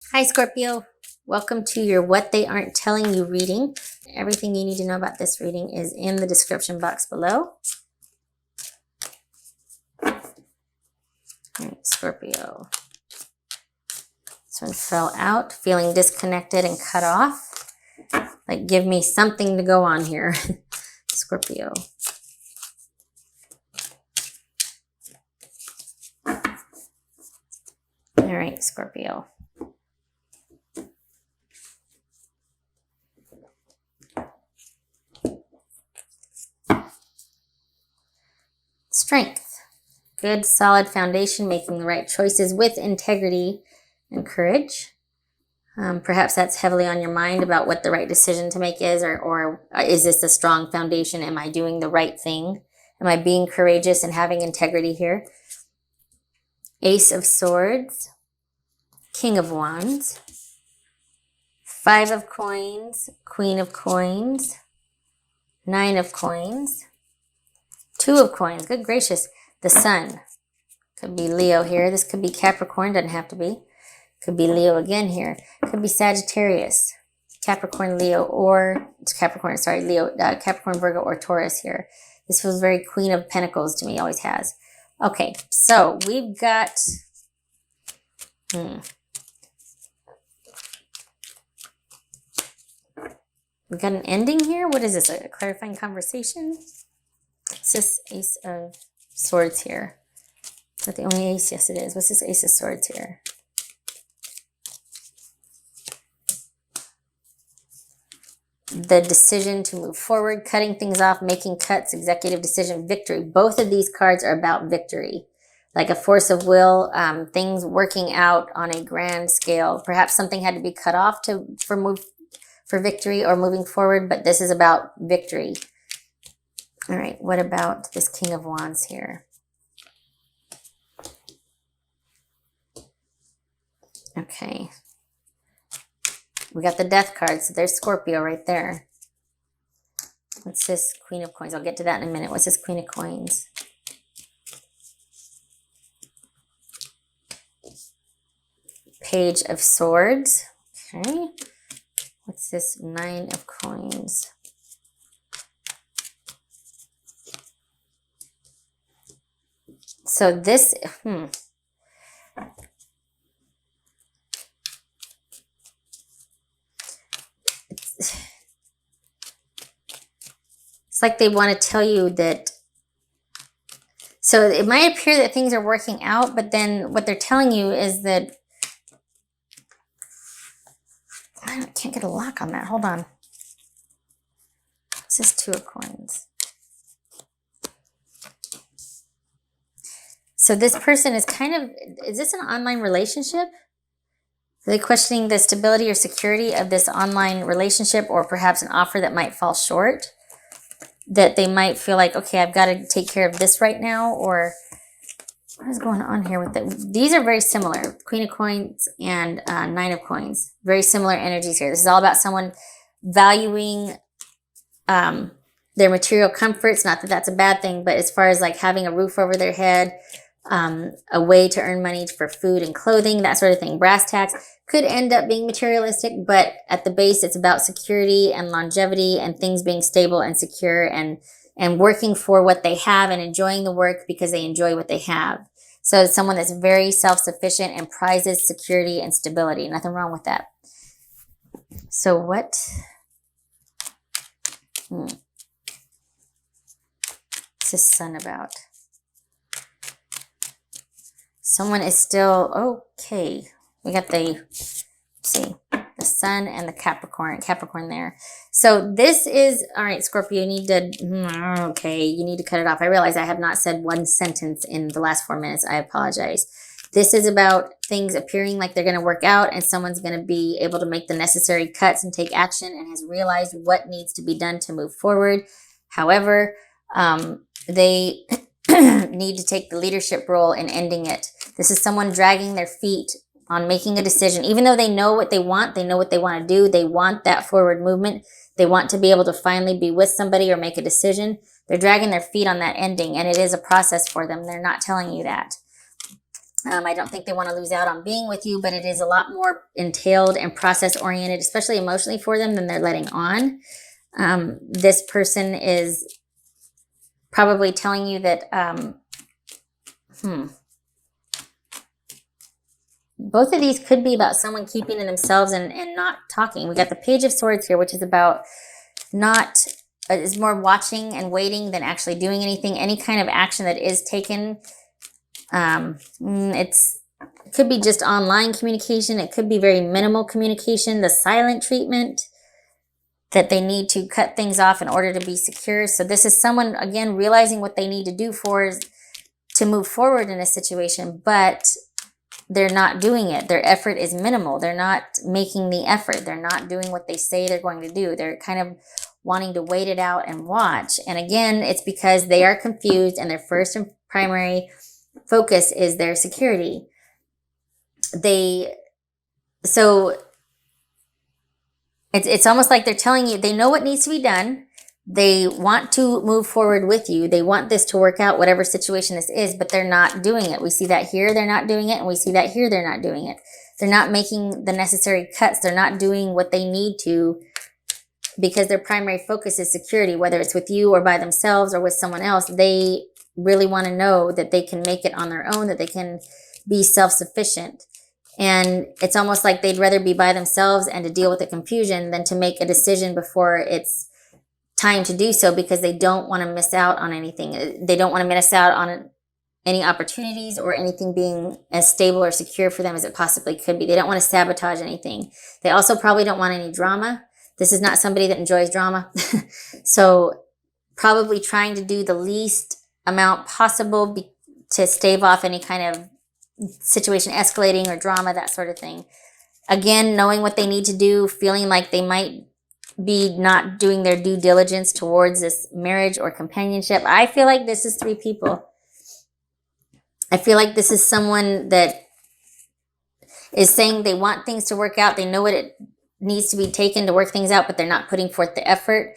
Hi, Scorpio. Welcome to your What They Aren't Telling You reading. Everything you need to know about this reading is in the description box below. All right, Scorpio. This one fell out, feeling disconnected and cut off. Like, give me something to go on here, Scorpio. All right, Scorpio. Strength. Good, solid foundation, making the right choices with integrity and courage. Perhaps that's heavily on your mind about what the right decision to make is, or is this a strong foundation? Am I doing the right thing? Am I being courageous and having integrity here? Ace of Swords, King of Wands, Five of Coins, Queen of Coins, Nine of Coins, Two of Coins. Good gracious. The Sun. Could be Leo here. This could be Capricorn. Doesn't have to be. Could be Leo again here. Could be Sagittarius, Capricorn, Leo, or Capricorn, sorry, Leo, Capricorn, Virgo, or Taurus here. This feels very Queen of Pentacles to me. Always has. Okay, so we've got... We got an ending here. What is this? A clarifying conversation? It's this Ace of Swords here. Is that the only ace? Yes, it is. What's this Ace of Swords here? The decision to move forward, cutting things off, making cuts, executive decision, victory. Both of these cards are about victory. Like a force of will, things working out on a grand scale. Perhaps something had to be cut off for victory or moving forward, but this is about victory. All right, what about this King of Wands here? Okay. We got the Death card, so there's Scorpio right there. What's this Queen of Coins? I'll get to that in a minute. What's this Queen of Coins? Page of Swords. Okay. What's this Nine of Coins? So this, It's like they want to tell you that, so it might appear that things are working out, but then what they're telling you is that, I can't get a lock on that. Hold on. This is Two of Coins. So this person is kind of, is this an online relationship? Are they questioning the stability or security of this online relationship, or perhaps an offer that might fall short? That they might feel like, okay, I've got to take care of this right now, or what is going on here with it? These are very similar. Queen of Coins and Nine of Coins. Very similar energies here. This is all about someone valuing their material comforts. Not that that's a bad thing, but as far as like having a roof over their head, a way to earn money for food and clothing, that sort of thing. Brass tacks could end up being materialistic, but at the base, it's about security and longevity and things being stable and secure and working for what they have and enjoying the work because they enjoy what they have. So it's someone that's very self-sufficient and prizes security and stability. Nothing wrong with that. So what? What's this Sun about? Someone is still, okay. We got the, let's see, the Sun and the Capricorn there. So this is, all right, Scorpio, you need to, okay, you need to cut it off. I realize I have not said one sentence in the last 4 minutes. I apologize. This is about things appearing like they're going to work out, and someone's going to be able to make the necessary cuts and take action and has realized what needs to be done to move forward. However, they need to take the leadership role in ending it. This is someone dragging their feet on making a decision. Even though they know what they want to do, they want that forward movement. They want to be able to finally be with somebody or make a decision. They're dragging their feet on that ending, and it is a process for them. They're not telling you that. I don't think they want to lose out on being with you, but it is a lot more entailed and process oriented, especially emotionally for them, than they're letting on. This person is probably telling you that, both of these could be about someone keeping to themselves and not talking. We got the Page of Swords here, which is about not, is more watching and waiting than actually doing anything. Any kind of action that is taken, it could be just online communication. It could be very minimal communication, the silent treatment, that they need to cut things off in order to be secure. So this is someone, again, realizing what they need to do to move forward in a situation, but they're not doing it. Their effort is minimal. They're not making the effort. They're not doing what they say they're going to do. They're kind of wanting to wait it out and watch. And again, it's because they are confused and their first and primary focus is their security. So it's almost like they're telling you, they know what needs to be done. They want to move forward with you. They want this to work out, whatever situation this is, but they're not doing it. We see that here, they're not doing it. And we see that here, they're not doing it. They're not making the necessary cuts. They're not doing what they need to, because their primary focus is security, whether it's with you or by themselves or with someone else. They really want to know that they can make it on their own, that they can be self-sufficient. And it's almost like they'd rather be by themselves and to deal with the confusion than to make a decision before it's time to do so, because they don't want to miss out on anything. They don't want to miss out on any opportunities or anything being as stable or secure for them as it possibly could be. They don't want to sabotage anything. They also probably don't want any drama. This is not somebody that enjoys drama. So probably trying to do the least amount possible to stave off any kind of situation escalating or drama, that sort of thing. Again, knowing what they need to do, feeling like they might be not doing their due diligence towards this marriage or companionship. I feel like this is three people. I feel like this is someone that is saying they want things to work out. They know what it needs to be taken to work things out, but they're not putting forth the effort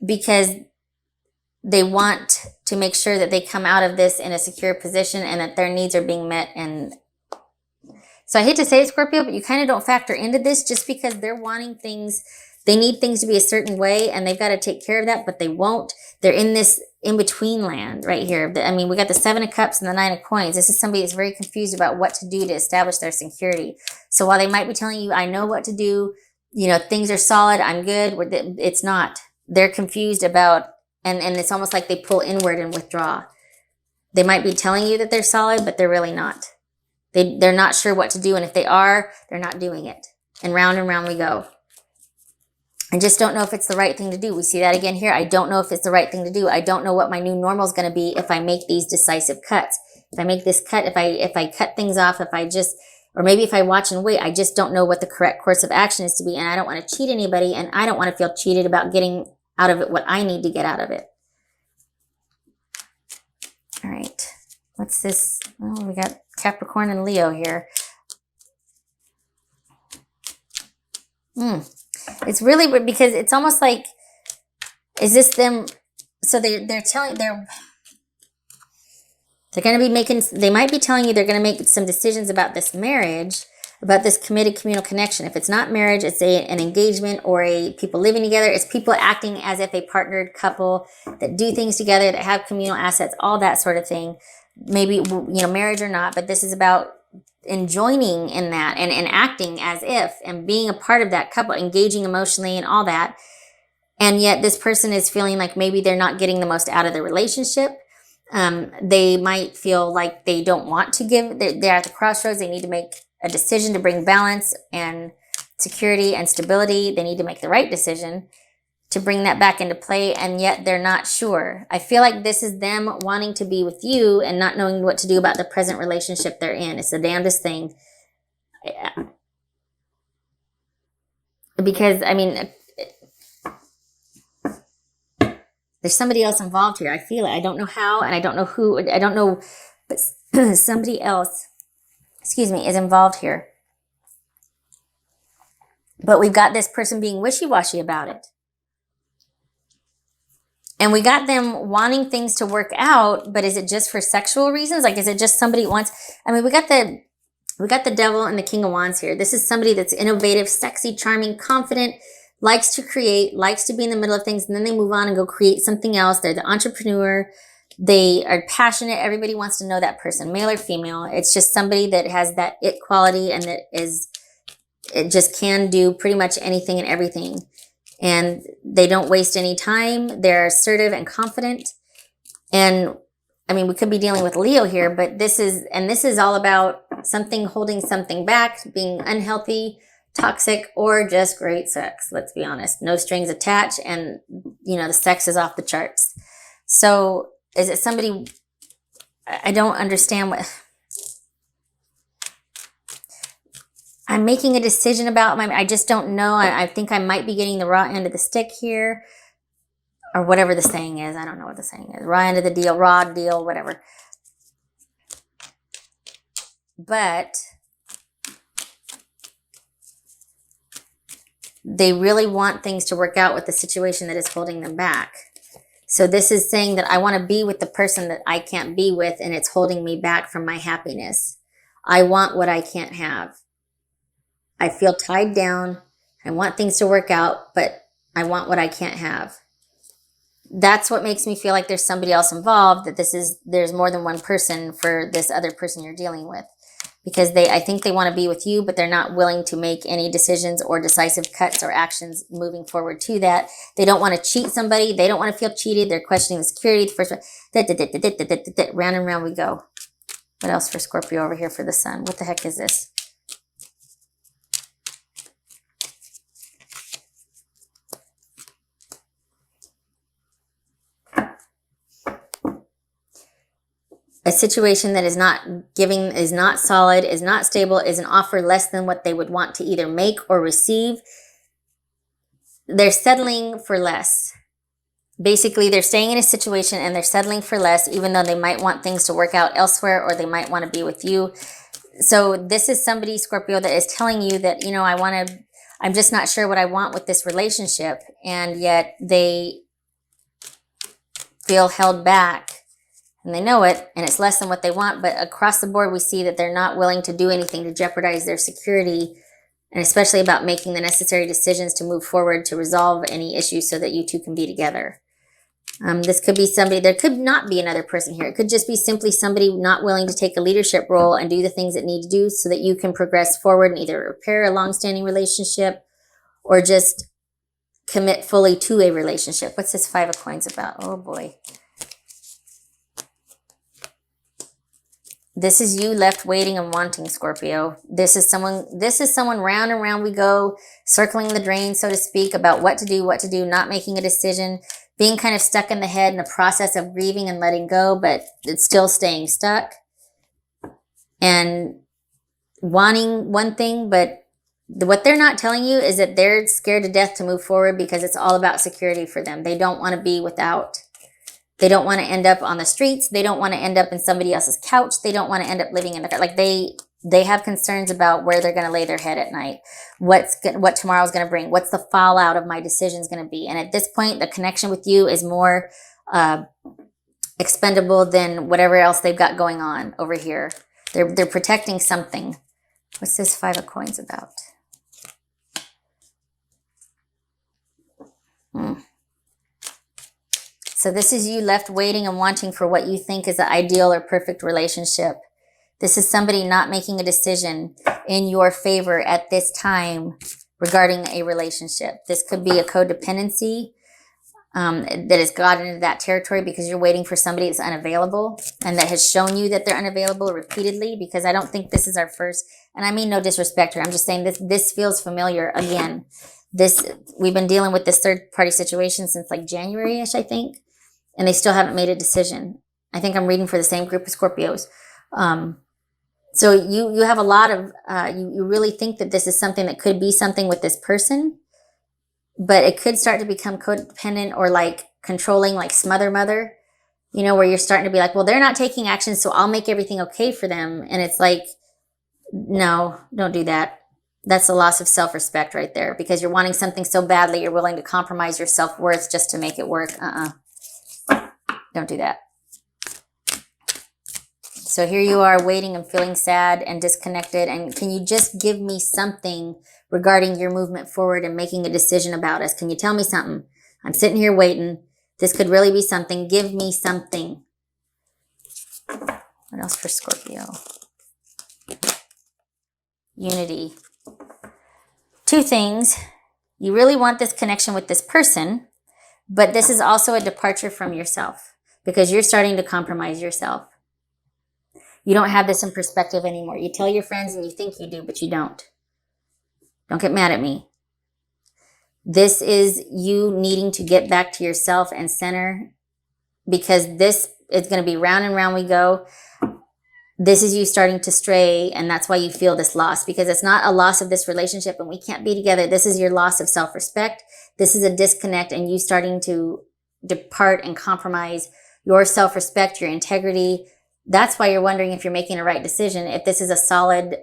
because they want to make sure that they come out of this in a secure position and that their needs are being met. And so I hate to say it, Scorpio, but you kind of don't factor into this just because they're wanting things. They need things to be a certain way and they've got to take care of that, but they won't. They're in this in-between land right here. I mean, we got the 7 of Cups and the 9 of Coins. This is somebody that's very confused about what to do to establish their security. So while they might be telling you, I know what to do, you know, things are solid, I'm good, it's not. They're confused about, and it's almost like they pull inward and withdraw. They might be telling you that they're solid, but they're really not. They're not sure what to do, and if they are, they're not doing it. And round we go. I just don't know if it's the right thing to do. We see that again here. I don't know if it's the right thing to do. I don't know what my new normal is going to be if I make these decisive cuts. If I make this cut, if I cut things off, or maybe if I watch and wait, I just don't know what the correct course of action is to be. And I don't want to cheat anybody, and I don't want to feel cheated about getting out of it what I need to get out of it. All right. What's this? Oh, we got Capricorn and Leo here. It's really weird because it's almost like, is this them? So they're going to be making, they might be telling you they're going to make some decisions about this marriage, about this committed communal connection. If it's not marriage, it's an engagement or people living together. It's people acting as if a partnered couple that do things together, that have communal assets, all that sort of thing. Maybe, marriage or not, but this is about joining in that and acting as if and being a part of that couple, engaging emotionally and all that. And yet this person is feeling like maybe they're not getting the most out of the relationship. They might feel like they don't want to give. They're at the crossroads. They need to make a decision to bring balance and security and stability. They need to make the right decision to bring that back into play, and yet they're not sure. I feel like this is them wanting to be with you and not knowing what to do about the present relationship they're in. It's the damnedest thing. Because, I mean, there's somebody else involved here. I feel it. I don't know how, and I don't know who. I don't know, but somebody else, is involved here. But we've got this person being wishy-washy about it. And we got them wanting things to work out, but is it just for sexual reasons? Like, is it just somebody wants, I mean, we got the Devil and the King of Wands here. This is somebody that's innovative, sexy, charming, confident, likes to create, likes to be in the middle of things, and then they move on and go create something else. They're the entrepreneur. They are passionate. Everybody wants to know that person, male or female. It's just somebody that has that it quality and that it just can do pretty much anything and everything. And they don't waste any time. They're assertive and confident. And I mean, we could be dealing with Leo here, but this is all about something holding something back, being unhealthy, toxic, or just great sex. Let's be honest. No strings attached. And, you know, the sex is off the charts. So is it somebody, I don't understand what, I'm making a decision about I just don't know. I think I might be getting the raw end of the stick here, or whatever the saying is. I don't know what the saying is. Raw end of the deal, raw deal, whatever. But they really want things to work out with the situation that is holding them back. So this is saying that I want to be with the person that I can't be with, and it's holding me back from my happiness. I want what I can't have. I feel tied down. I want things to work out, but I want what I can't have. That's what makes me feel like there's somebody else involved, that there's more than one person for this other person you're dealing with. Because I think they want to be with you, but they're not willing to make any decisions or decisive cuts or actions moving forward to that. They don't want to cheat somebody. They don't want to feel cheated. They're questioning the security. Round and round we go. What else for Scorpio over here for the sun? What the heck is this? A situation that is not giving, is not solid, is not stable, is an offer less than what they would want to either make or receive. They're settling for less. Basically, they're staying in a situation and they're settling for less, even though they might want things to work out elsewhere, or they might want to be with you. So this is somebody, Scorpio, that is telling you that, you know, I'm just not sure what I want with this relationship. And yet they feel held back. And they know it, and it's less than what they want. But across the board, we see that they're not willing to do anything to jeopardize their security, and especially about making the necessary decisions to move forward to resolve any issues so that you two can be together. This could be somebody, there could not be another person here. It could just be simply somebody not willing to take a leadership role and do the things that need to do so that you can progress forward and either repair a long-standing relationship or just commit fully to a relationship. What's this Five of Coins about? Oh boy. This is you left waiting and wanting, Scorpio. This is someone round and round we go, circling the drain, so to speak, about what to do, not making a decision, being kind of stuck in the head in the process of grieving and letting go, but it's still staying stuck. And wanting one thing, but what they're not telling you is that they're scared to death to move forward because it's all about security for them. They don't want to be without. They don't want to end up on the streets. They don't want to end up in somebody else's couch. They don't want to end up living in the, like they have concerns about where they're going to lay their head at night. What tomorrow's going to bring. What's the fallout of my decisions going to be? And at this point, the connection with you is more expendable than whatever else they've got going on over here. They're protecting something. What's this Five of Coins about? So this is you left waiting and wanting for what you think is the ideal or perfect relationship. This is somebody not making a decision in your favor at this time regarding a relationship. This could be a codependency that has gotten into that territory because you're waiting for somebody that's unavailable and that has shown you that they're unavailable repeatedly, because I don't think this is our first, and I mean no disrespect here. I'm just saying this feels familiar again. We've been dealing with this third party situation since like January-ish, I think. And they still haven't made a decision. I think I'm reading for the same group of Scorpios. So you have a lot of, you really think that this is something that could be something with this person, but it could start to become codependent or like controlling, like smother mother, you know, where you're starting to be like, well, they're not taking action, so I'll make everything okay for them. And it's like, no, don't do that. That's a loss of self-respect right there, because you're wanting something so badly, you're willing to compromise your self-worth just to make it work. Don't do that. So here you are waiting and feeling sad and disconnected. And can you just give me something regarding your movement forward and making a decision about us? Can you tell me something? I'm sitting here waiting. This could really be something. Give me something. What else for Scorpio? Unity. Two things. You really want this connection with this person, but this is also a departure from yourself because you're starting to compromise yourself. You don't have this in perspective anymore. You tell your friends and you think you do, but you don't. Don't get mad at me. This is you needing to get back to yourself and center, because this is going to be round and round we go. This is you starting to stray, and that's why you feel this loss, because it's not a loss of this relationship and we can't be together. This is your loss of self-respect. This is a disconnect and you starting to depart and compromise your self-respect, your integrity. That's why you're wondering if you're making a right decision. If this is a solid,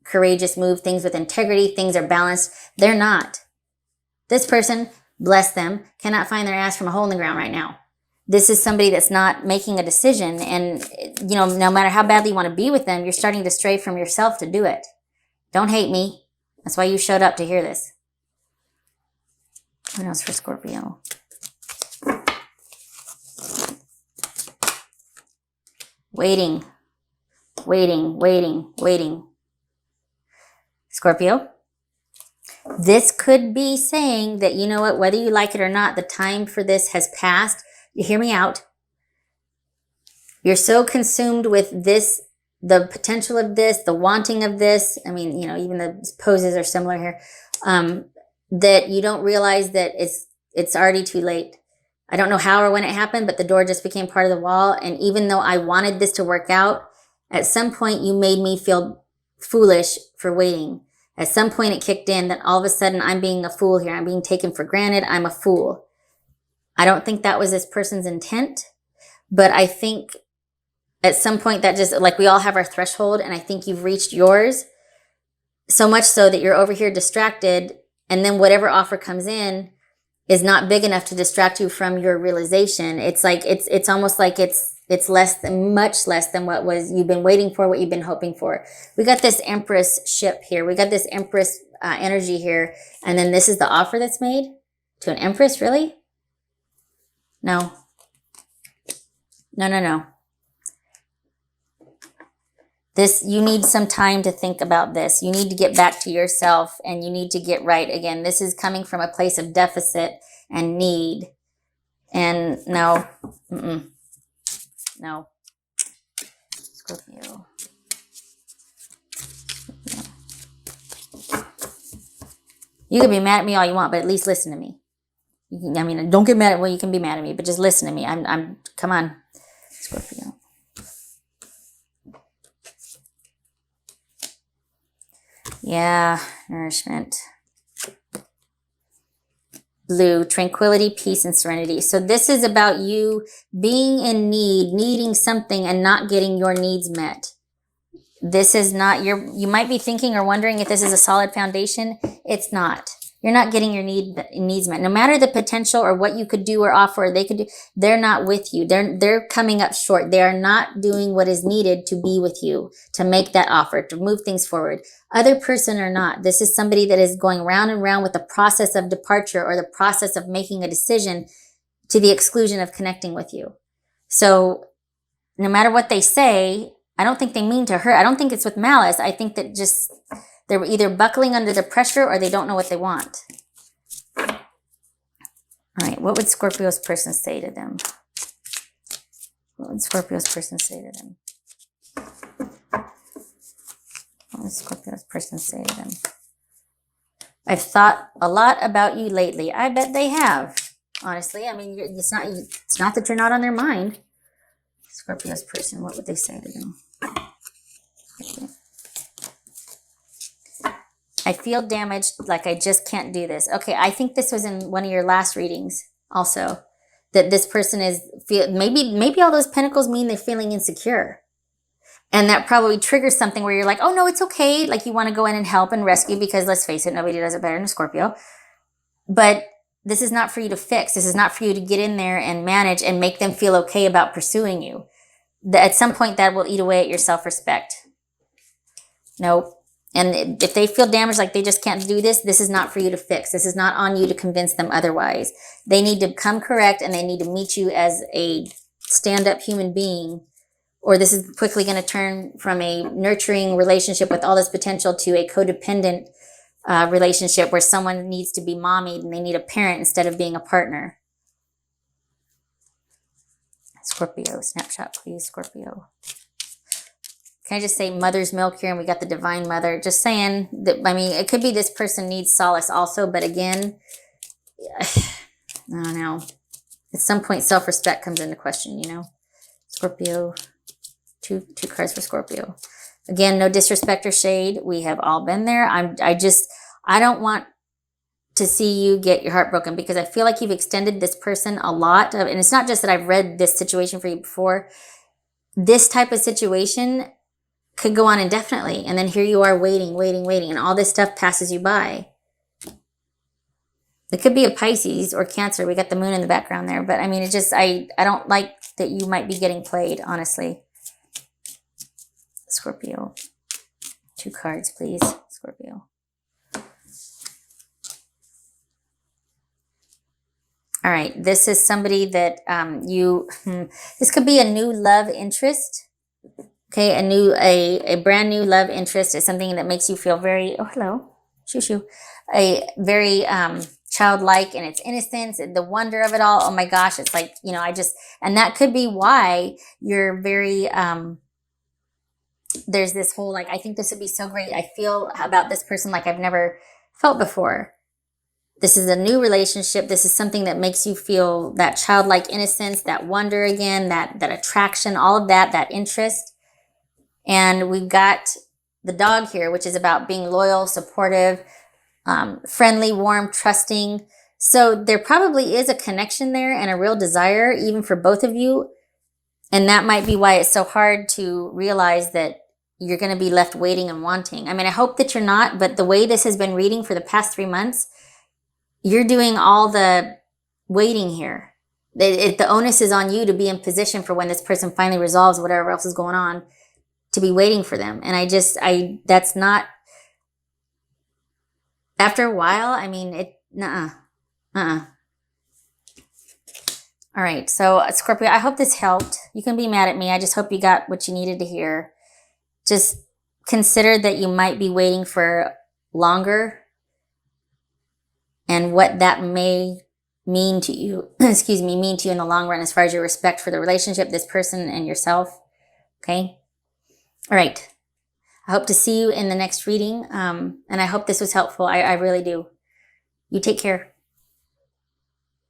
courageous move, things with integrity, things are balanced. They're not. This person, bless them, cannot find their ass from a hole in the ground right now. This is somebody that's not making a decision. And, you know, no matter how badly you want to be with them, you're starting to stray from yourself to do it. Don't hate me. That's why you showed up to hear this. What else for Scorpio? Waiting, waiting, waiting, waiting. Scorpio, this could be saying that, you know what, whether you like it or not, the time for this has passed. You hear me out. You're so consumed with this, the potential of this, the wanting of this. I mean, you know, even the poses are similar here. That you don't realize that it's already too late. I don't know how or when it happened, but the door just became part of the wall. And even though I wanted this to work out, at some point you made me feel foolish for waiting. At some point it kicked in that all of a sudden I'm being a fool here. I'm being taken for granted. I'm a fool. I don't think that was this person's intent, but I think at some point that just, like, we all have our threshold, and I think you've reached yours, so much so that you're over here distracted, and then whatever offer comes in is not big enough to distract you from your realization. It's like, it's almost like it's much less than what was you've been waiting for, what you've been hoping for. We got this Empress ship here. We got this Empress energy here. And then this is the offer that's made to an Empress. Really? No. No. This, you need some time to think about this. You need to get back to yourself and you need to get right again. This is coming from a place of deficit and need. And no, no. Scorpio. You can be mad at me all you want, but at least listen to me. I mean, don't get mad at, well, you can be mad at me, but just listen to me. Come on, Scorpio. Yeah, nourishment. Blue, tranquility, peace, and serenity. So this is about you being in need, needing something and not getting your needs met. This is not you might be thinking or wondering if this is a solid foundation. It's not. You're not getting your needs met. No matter the potential or what you could do or offer, or they could do, they're not with you. They're coming up short. They are not doing what is needed to be with you, to make that offer, to move things forward. Other person or not, this is somebody that is going round and round with the process of departure or the process of making a decision to the exclusion of connecting with you. So no matter what they say, I don't think they mean to hurt. I don't think it's with malice. I think that just they're either buckling under the pressure or they don't know what they want. All right, what would Scorpio's person say to them? What would Scorpio's person say to them? What would Scorpio's person say to them? I've thought a lot about you lately. I bet they have. Honestly, I mean, it's not that you're not on their mind. Scorpio's person, what would they say to them? I feel damaged, like I just can't do this. Okay, I think this was in one of your last readings also, that this person is, maybe all those pentacles mean they're feeling insecure. And that probably triggers something where you're like, oh no, it's okay. Like you want to go in and help and rescue because let's face it, nobody does it better than a Scorpio. But this is not for you to fix. This is not for you to get in there and manage and make them feel okay about pursuing you. At some point, that will eat away at your self-respect. Nope. And if they feel damaged, like they just can't do this, this is not for you to fix. This is not on you to convince them otherwise. They need to come correct, and they need to meet you as a stand-up human being, or this is quickly going to turn from a nurturing relationship with all this potential to a codependent relationship where someone needs to be mommied and they need a parent instead of being a partner. Scorpio, snapshot please, Scorpio. Can I just say mother's milk here, and we got the divine mother. Just saying that, I mean, it could be this person needs solace also, but again, I don't know. At some point, self-respect comes into question, you know. Scorpio, two cards for Scorpio. Again, no disrespect or shade. We have all been there. I don't want to see you get your heart broken, because I feel like you've extended this person a lot. And it's not just that I've read this situation for you before. This type of situation could go on indefinitely. And then here you are waiting, and all this stuff passes you by. It could be a Pisces or Cancer. We got the moon in the background there. But I mean, it just, I don't like that you might be getting played, honestly. Scorpio. 2 cards, please, Scorpio. All right, this is somebody that this could be a new love interest. Okay, a brand new love interest is something that makes you feel very, oh, hello, shoo, a very childlike in its innocence, the wonder of it all. Oh my gosh, it's like, you know, and that could be why you're very, there's this whole, like, I think this would be so great. I feel about this person like I've never felt before. This is a new relationship. This is something that makes you feel that childlike innocence, that wonder again, that attraction, all of that interest. And we've got the dog here, which is about being loyal, supportive, friendly, warm, trusting. So there probably is a connection there and a real desire, even for both of you. And that might be why it's so hard to realize that you're going to be left waiting and wanting. I mean, I hope that you're not, but the way this has been reading for the past 3 months, you're doing all the waiting here. The onus is on you to be in position for when this person finally resolves whatever else is going on, to be waiting for them. And that's not, after a while, I mean, All right, so Scorpio, I hope this helped. You can be mad at me. I just hope you got what you needed to hear. Just consider that you might be waiting for longer, and what that may mean to you, mean to you in the long run as far as your respect for the relationship, this person, and yourself. Okay? All right. I hope to see you in the next reading, and I hope this was helpful. I really do. You take care.